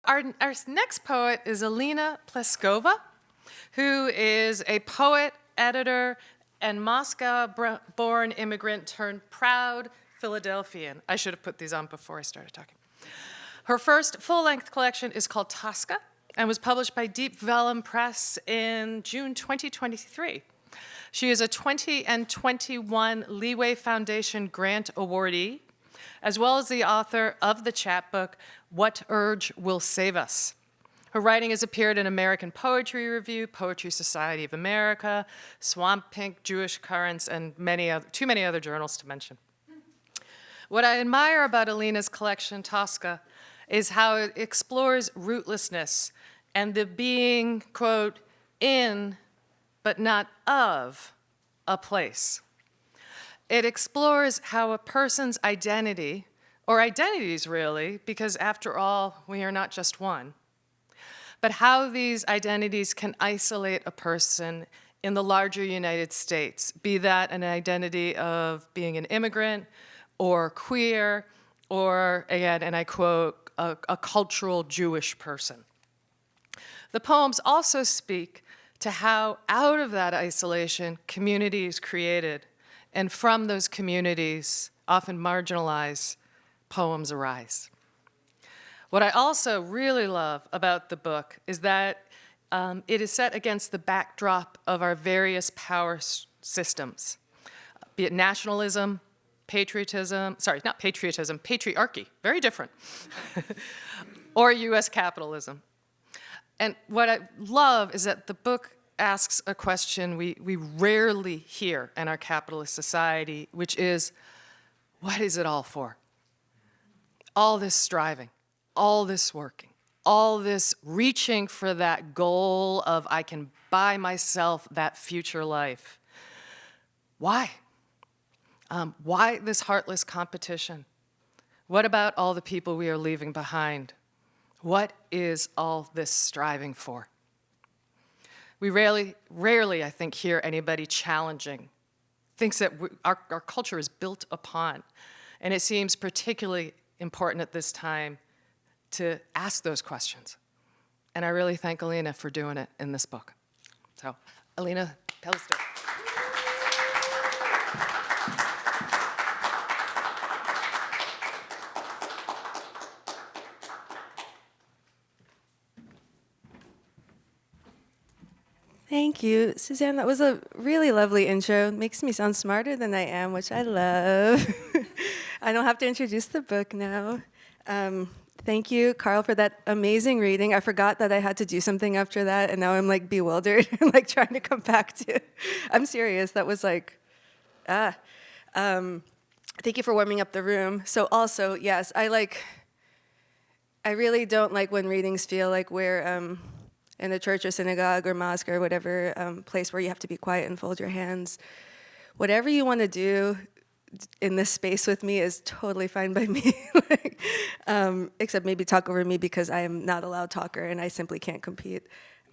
Our next poet is Alina Pleskova, who is a poet, editor, and Moscow-born immigrant turned proud Philadelphian. I should have put these on before I started talking. Her first full-length collection is called Tosca and was published by Deep Vellum Press in June 2023. She is a 20 and 21 Leeway Foundation grant awardee, as well as the author of the chapbook, What Urge Will Save Us? Her writing has appeared in American Poetry Review, Poetry Society of America, Swamp Pink, Jewish Currents, and too many other journals to mention. What I admire about Alina's collection, Tosca, is how it explores rootlessness and the being, quote, in, but not of, a place. It explores how a person's identity, or identities really, because after all, we are not just one, but how these identities can isolate a person in the larger United States, be that an identity of being an immigrant or queer, or again, and I quote, a cultural Jewish person. The poems also speak to how out of that isolation, community is created, and from those communities, often marginalized, poems arise. What I also really love about the book is that it is set against the backdrop of our various power systems, be it nationalism, patriotism, sorry, not patriotism, patriarchy, very different, or US capitalism. And what I love is that the book asks a question we rarely hear in our capitalist society, which is, what is it all for? All this striving, all this working, all this reaching for that goal of I can buy myself that future life. Why? Why this heartless competition? What about all the people we are leaving behind? What is all this striving for? We rarely, I think, hear anybody challenging things that our culture is built upon. And it seems particularly important at this time to ask those questions. And I really thank Alina for doing it in this book. So, Alina Pleskova. Thank you, Suzanne. That was a really lovely intro. It makes me sound smarter than I am, which I love. I don't have to introduce the book now. Thank you, Carl, for that amazing reading. I forgot that I had to do something after that, and now I'm like bewildered and like trying to come back to. I'm serious. That was like, Thank you for warming up the room. So also, yes, I really don't like when readings feel like we're in a church or synagogue or mosque or whatever place where you have to be quiet and fold your hands. Whatever you want to do in this space with me is totally fine by me. Except maybe talk over me because I am not a loud talker and I simply can't compete.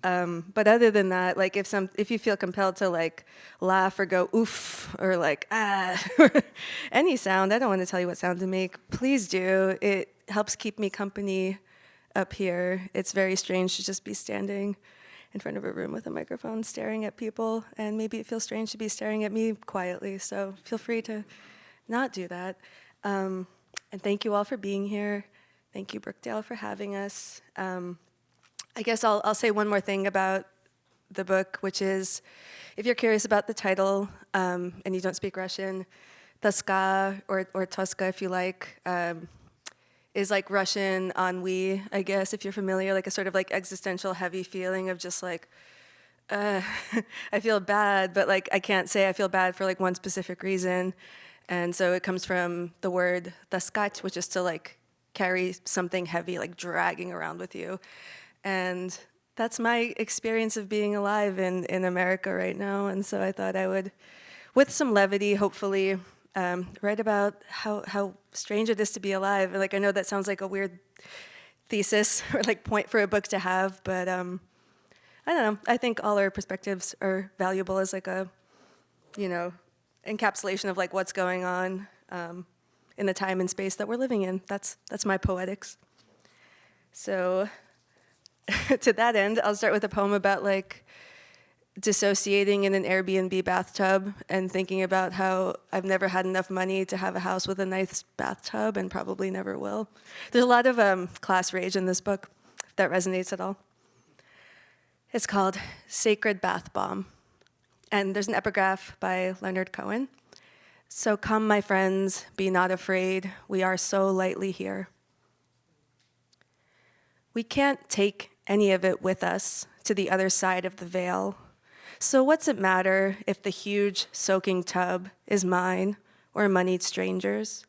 But other than that, like if you feel compelled to like laugh or go oof or like ah, any sound, I don't want to tell you what sound to make, please do. It helps keep me company up here. It's very strange to just be standing in front of a room with a microphone staring at people, and maybe it feels strange to be staring at me quietly, so feel free to not do that. And thank you all for being here. Thank you, Brookdale, for having us. I guess I'll say one more thing about the book, which is, if you're curious about the title and you don't speak Russian, Toska, or Toska if you like, is like Russian ennui, I guess, if you're familiar, like a sort of like existential heavy feeling of just like, I feel bad, but like I can't say I feel bad for like one specific reason. And so it comes from the word taskать, which is to like carry something heavy, like dragging around with you. And that's my experience of being alive in America right now. And so I thought I would, with some levity, hopefully, write about how strange it is to be alive. Like, I know that sounds like a weird thesis or like point for a book to have, but I don't know. I think all our perspectives are valuable as like a, encapsulation of like what's going on in the time and space that we're living in. That's my poetics. So To that end, I'll start with a poem about like dissociating in an Airbnb bathtub and thinking about how I've never had enough money to have a house with a nice bathtub and probably never will. There's a lot of class rage in this book, if that resonates at all. It's called Sacred Bath Bomb. And there's an epigraph by Leonard Cohen. So come, my friends, be not afraid. We are so lightly here. We can't take any of it with us to the other side of the veil. So what's it matter if the huge soaking tub is mine or a moneyed stranger's?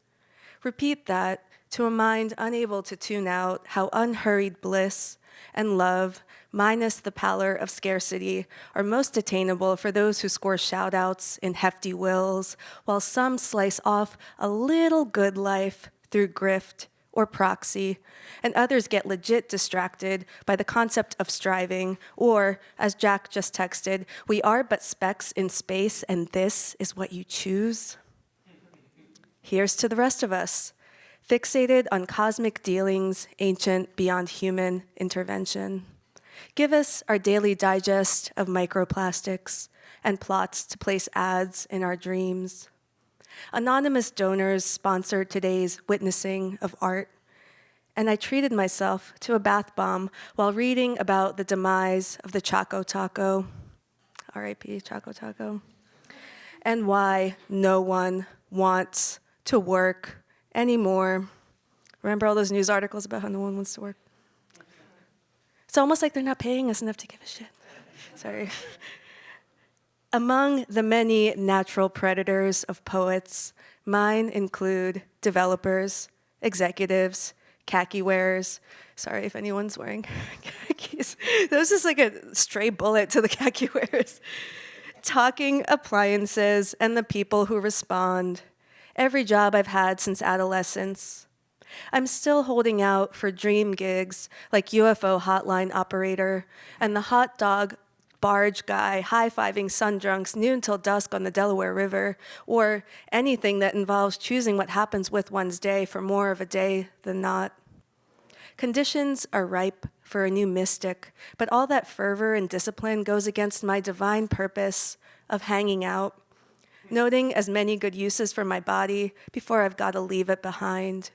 Repeat that to a mind unable to tune out how unhurried bliss and love, minus the pallor of scarcity, are most attainable for those who score shout-outs in hefty wills, while some slice off a little good life through grift or proxy, and others get legit distracted by the concept of striving, or, as Jack just texted, we are but specks in space, and this is what you choose? Here's to the rest of us, fixated on cosmic dealings, ancient beyond human intervention. Give us our daily digest of microplastics and plots to place ads in our dreams. Anonymous donors sponsored today's witnessing of art, and I treated myself to a bath bomb while reading about the demise of the Choco Taco, R.I.P. Choco Taco, and why no one wants to work anymore. Remember all those news articles about how no one wants to work? It's almost like they're not paying us enough to give a shit. Sorry. Among the many natural predators of poets, mine include developers, executives, khaki wearers. Sorry if anyone's wearing khakis. That was just like a stray bullet to the khaki wearers. Talking appliances and the people who respond. Every job I've had since adolescence. I'm still holding out for dream gigs like UFO hotline operator and the hot dog barge guy high-fiving sun-drunks noon till dusk on the Delaware River, or anything that involves choosing what happens with one's day for more of a day than not. Conditions are ripe for a new mystic, but all that fervor and discipline goes against my divine purpose of hanging out, noting as many good uses for my body before I've got to leave it behind.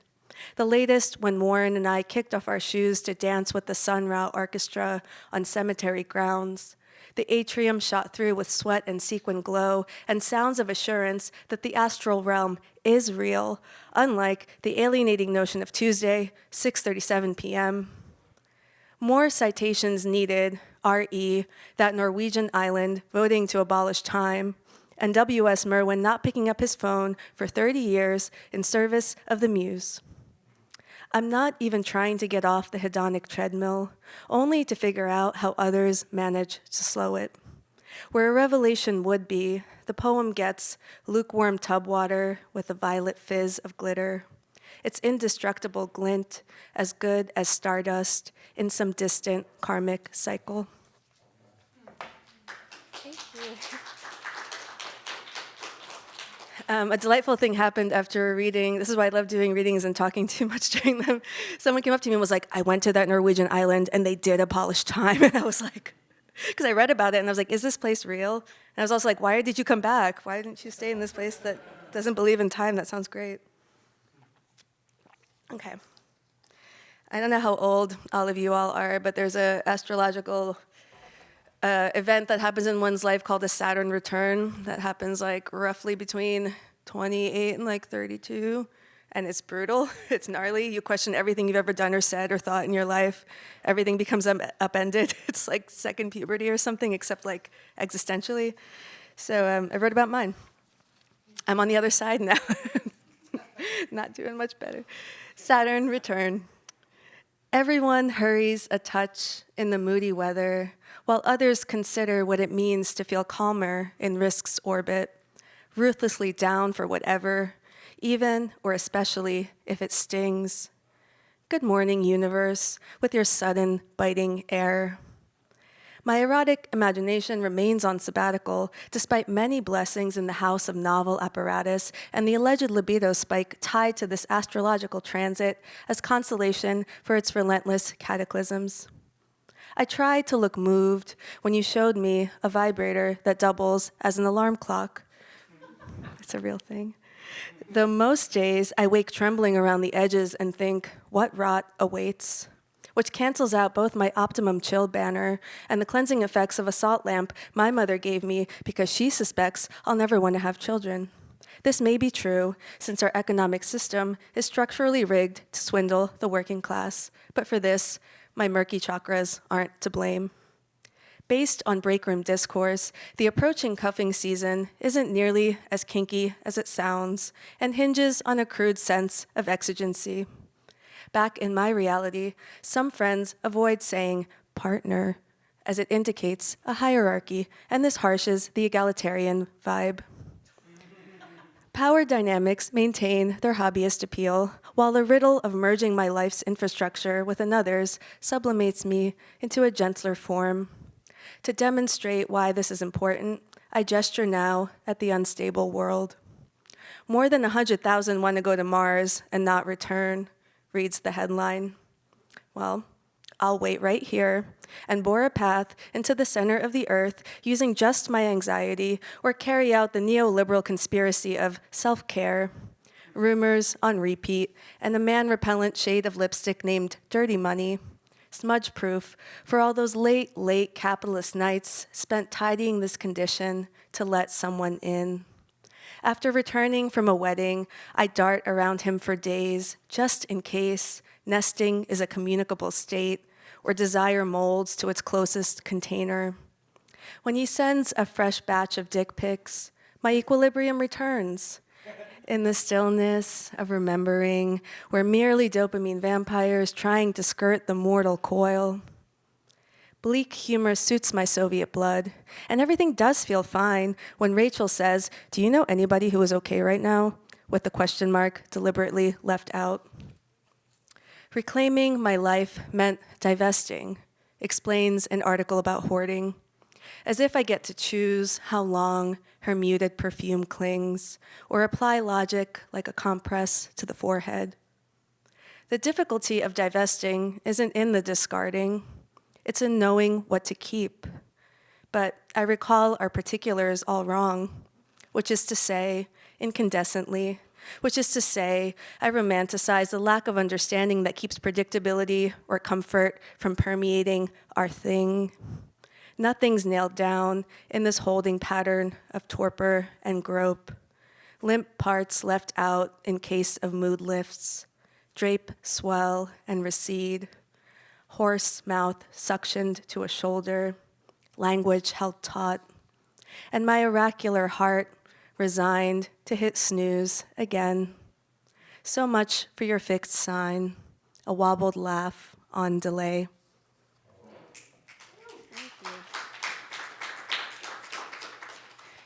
The latest when Warren and I kicked off our shoes to dance with the Sun Ra Orchestra on cemetery grounds. The atrium shot through with sweat and sequin glow and sounds of assurance that the astral realm is real, unlike the alienating notion of Tuesday, 6:37 p.m. More citations needed, R.E., that Norwegian island voting to abolish time, and W.S. Merwin not picking up his phone for 30 years in service of the muse. I'm not even trying to get off the hedonic treadmill, only to figure out how others manage to slow it. Where a revelation would be, the poem gets lukewarm tub water with a violet fizz of glitter. Its indestructible glint, as good as stardust in some distant karmic cycle. Thank you. A delightful thing happened after a reading. This is why I love doing readings and talking too much during them. Someone came up to me and was like, I went to that Norwegian island and they did abolish time. And I was like, because I read about it and I was like, is this place real? And I was also like, why did you come back? Why didn't you stay in this place that doesn't believe in time? That sounds great. Okay. I don't know how old all of you all are, but there's an astrological event that happens in one's life called a Saturn return that happens like roughly between 28 and like 32, and it's brutal. It's gnarly. You question everything you've ever done or said or thought in your life. Everything becomes upended. It's like second puberty or something, except like existentially. So I wrote about mine. I'm on the other side now. Not doing much better. Saturn return. Everyone hurries a touch in the moody weather, while others consider what it means to feel calmer in risk's orbit, ruthlessly down for whatever, even or especially if it stings. Good morning, universe, with your sudden biting air. My erotic imagination remains on sabbatical, despite many blessings in the house of novel apparatus and the alleged libido spike tied to this astrological transit as consolation for its relentless cataclysms. I tried to look moved when you showed me a vibrator that doubles as an alarm clock. It's a real thing. Though most days I wake trembling around the edges and think, what rot awaits? Which cancels out both my optimum chill banner and the cleansing effects of a salt lamp my mother gave me because she suspects I'll never want to have children. This may be true, since our economic system is structurally rigged to swindle the working class, but for this, my murky chakras aren't to blame. Based on breakroom discourse, the approaching cuffing season isn't nearly as kinky as it sounds and hinges on a crude sense of exigency. Back in my reality, some friends avoid saying partner, as it indicates a hierarchy, and this harshes the egalitarian vibe. Power dynamics maintain their hobbyist appeal, while the riddle of merging my life's infrastructure with another's sublimates me into a gentler form. To demonstrate why this is important, I gesture now at the unstable world. More than 100,000 want to go to Mars and not return, reads the headline. Well, I'll wait right here and bore a path into the center of the earth using just my anxiety or carry out the neoliberal conspiracy of self-care, rumors on repeat, and a man-repellent shade of lipstick named Dirty Money, smudge-proof for all those late capitalist nights spent tidying this condition to let someone in. After returning from a wedding, I dart around him for days, just in case nesting is a communicable state or desire molds to its closest container. When he sends a fresh batch of dick pics, my equilibrium returns. In the stillness of remembering, we're merely dopamine vampires trying to skirt the mortal coil. Bleak humor suits my Soviet blood, and everything does feel fine when Rachel says, "Do you know anybody who is okay right now?" with the question mark deliberately left out. Reclaiming my life meant divesting, explains an article about hoarding, as if I get to choose how long her muted perfume clings, or apply logic like a compress to the forehead. The difficulty of divesting isn't in the discarding, it's in knowing what to keep. But I recall our particulars all wrong, which is to say, incandescently, which is to say, I romanticize the lack of understanding that keeps predictability or comfort from permeating our thing. Nothing's nailed down in this holding pattern of torpor and grope. Limp parts left out in case of mood lifts. Drape, swell, and recede. Hoarse mouth suctioned to a shoulder. Language held taut. And my oracular heart resigned to hit snooze again. So much for your fixed sign, a wobbled laugh on delay.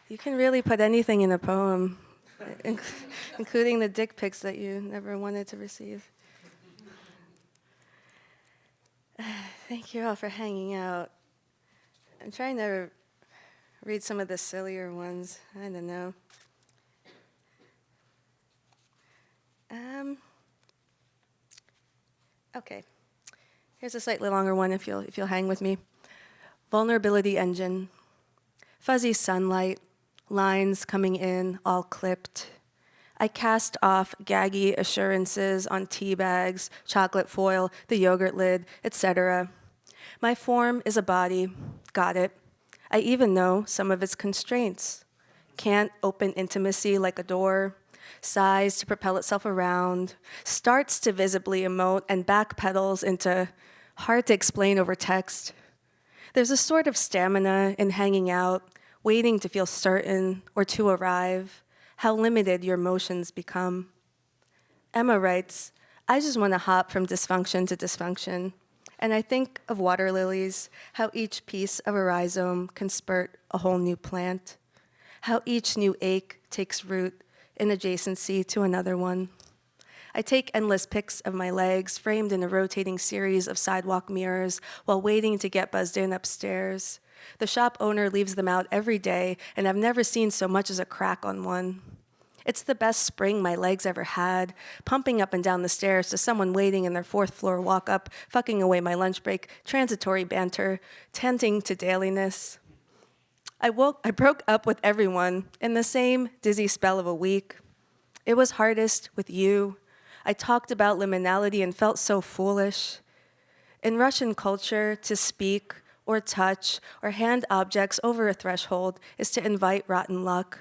You can really put anything in a poem, including the dick pics that you never wanted to receive. Thank you all for hanging out. I'm trying to read some of the sillier ones. I don't know. Okay. Here's a slightly longer one if you'll hang with me. Vulnerability engine. Fuzzy sunlight, lines coming in, all clipped. I cast off gaggy assurances on tea bags, chocolate foil, the yogurt lid, etc. My form is a body. Got it. I even know some of its constraints. Can't open intimacy like a door, sighs to propel itself around, starts to visibly emote and backpedals into hard to explain over text. There's a sort of stamina in hanging out, waiting to feel certain or to arrive, how limited your motions become. Emma writes, I just want to hop from dysfunction to dysfunction. And I think of water lilies, how each piece of a rhizome can spurt a whole new plant, how each new ache takes root in adjacency to another one. I take endless pics of my legs framed in a rotating series of sidewalk mirrors while waiting to get buzzed in upstairs. The shop owner leaves them out every day, and I've never seen so much as a crack on one. It's the best spring my legs ever had, pumping up and down the stairs to someone waiting in their fourth floor walk up, fucking away my lunch break, transitory banter, tending to dailiness. I broke up with everyone in the same dizzy spell of a week. It was hardest with you. I talked about liminality and felt so foolish. In Russian culture, to speak or touch or hand objects over a threshold is to invite rotten luck.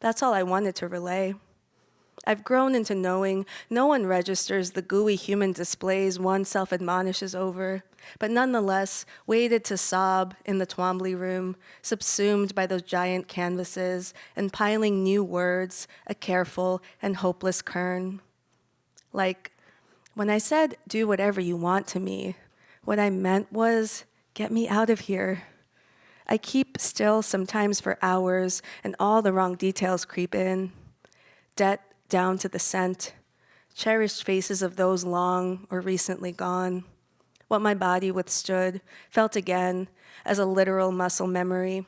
That's all I wanted to relay. I've grown into knowing no one registers the gooey human displays one self-admonishes over, but nonetheless waited to sob in the Twombly room, subsumed by those giant canvases and piling new words, a careful and hopeless kern. Like, when I said, do whatever you want to me, what I meant was, get me out of here. I keep still sometimes for hours, and all the wrong details creep in. Debt down to the cent, cherished faces of those long or recently gone. What my body withstood, felt again as a literal muscle memory.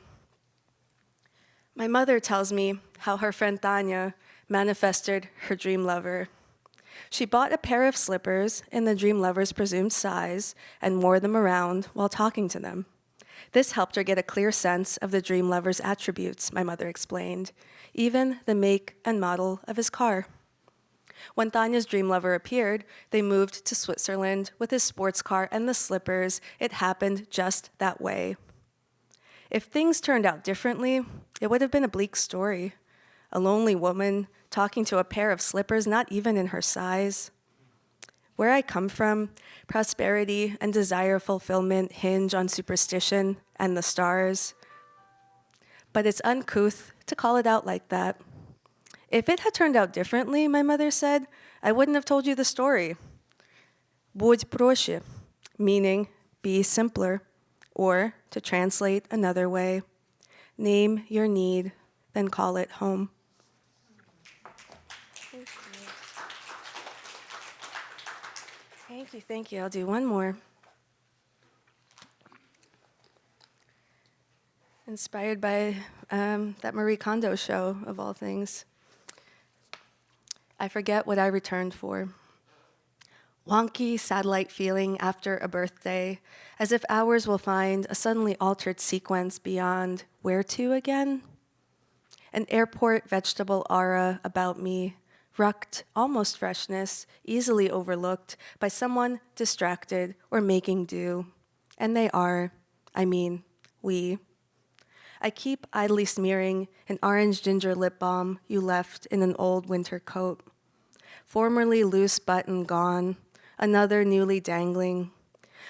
My mother tells me how her friend Tanya manifested her dream lover. She bought a pair of slippers in the dream lover's presumed size and wore them around while talking to them. This helped her get a clear sense of the dream lover's attributes, my mother explained, even the make and model of his car. When Tanya's dream lover appeared, they moved to Switzerland with his sports car and the slippers. It happened just that way. If things turned out differently, it would have been a bleak story. A lonely woman talking to a pair of slippers not even in her size. Where I come from, prosperity and desire fulfillment hinge on superstition and the stars. But it's uncouth to call it out like that. If it had turned out differently, my mother said, I wouldn't have told you the story. Будь проще, meaning be simpler, or to translate another way, name your need, then call it home. Thank you. I'll do one more. Inspired by that Marie Kondo show, of all things. I forget what I returned for. Wonky satellite feeling after a birthday, as if hours will find a suddenly altered sequence beyond where to again? An airport vegetable aura about me, rucked, almost freshness, easily overlooked by someone distracted or making do. And they are, we. I keep idly smearing an orange ginger lip balm you left in an old winter coat. Formerly loose button gone, another newly dangling.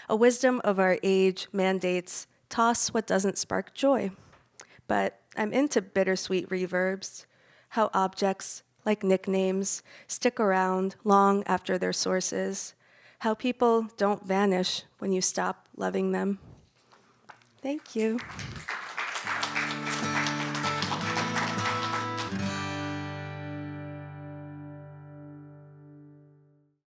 A wisdom of our age mandates toss what doesn't spark joy. But I'm into bittersweet reverbs, how objects, like nicknames, stick around long after their sources, how people don't vanish when you stop loving them. Thank you.